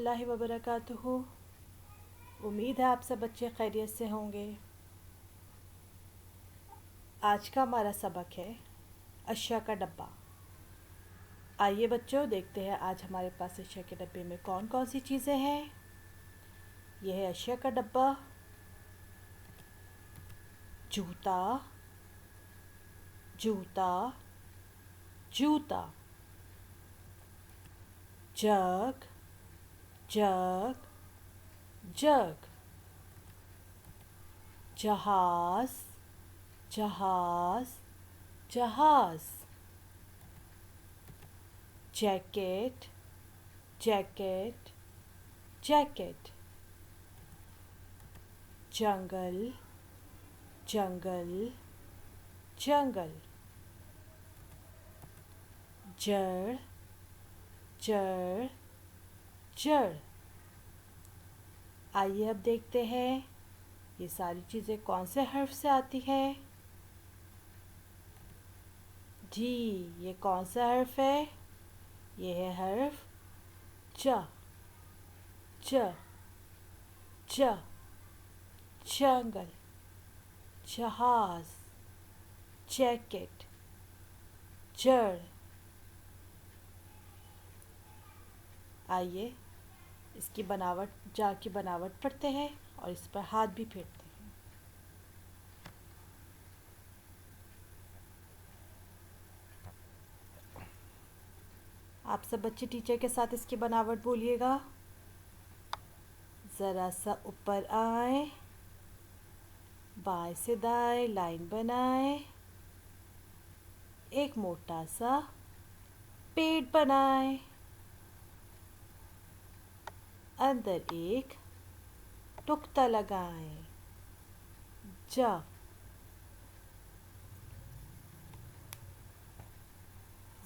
अल्लाह वबरकातुहू। उम्मीद है आप सब बच्चे खैरियत से होंगे। आज का हमारा सबक है अशिया का डब्बा। आइए बच्चों देखते हैं आज हमारे पास अशिया के डब्बे में कौन कौन सी चीज़ें हैं। यह है अशिया का डब्बा। जूता, जूता, जूता। जग, जग, जग। जहाज, जहाज, जहाज। Jacket, jacket, jacket. जंगल, जंगल, जंगल। जड़, जड़, जड़। आइए अब देखते हैं ये सारी चीज़ें कौन से हर्फ से आती हैं। जी, ये कौन सा हर्फ है? ये है हर्फ ज। ज, ज। जंगल, जहाज, जैकेट, जड़। आइए इसकी बनावट, जा की बनावट पढ़ते हैं और इस पर हाथ भी फेरते हैं। आप सब बच्चे टीचर के साथ इसकी बनावट बोलिएगा। ज़रा सा ऊपर आए, बाएं से दाएं लाइन बनाए, एक मोटा सा पेड़ बनाए, अंदर एक टुकता लगाएं। जा।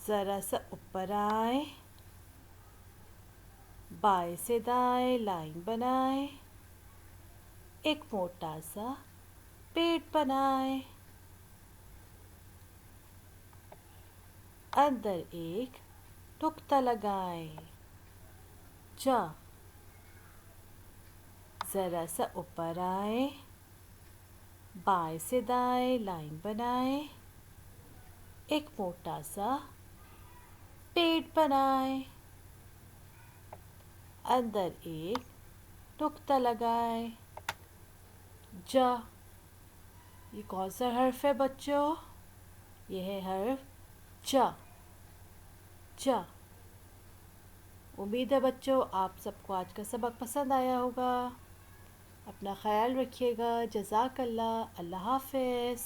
ज़रा सा ऊपर आए, बाएं से दाएं लाइन बनाए, एक मोटा सा पेड़ बनाए, अंदर एक टुकता लगाएं। जा। ज़रा सा ऊपर आए, बाएं से दाएं लाइन बनाए, एक मोटा सा पेड़ बनाए, अंदर एक टुकता लगाए। जा। ये कौन सा हर्फ है बच्चों? ये है हर्फ ज। ज। उम्मीद है बच्चों आप सबको आज का सबक पसंद आया होगा। अपना ख्याल रखिएगा। जज़ाकल्लाह। अल्लाह हाफ़िज़।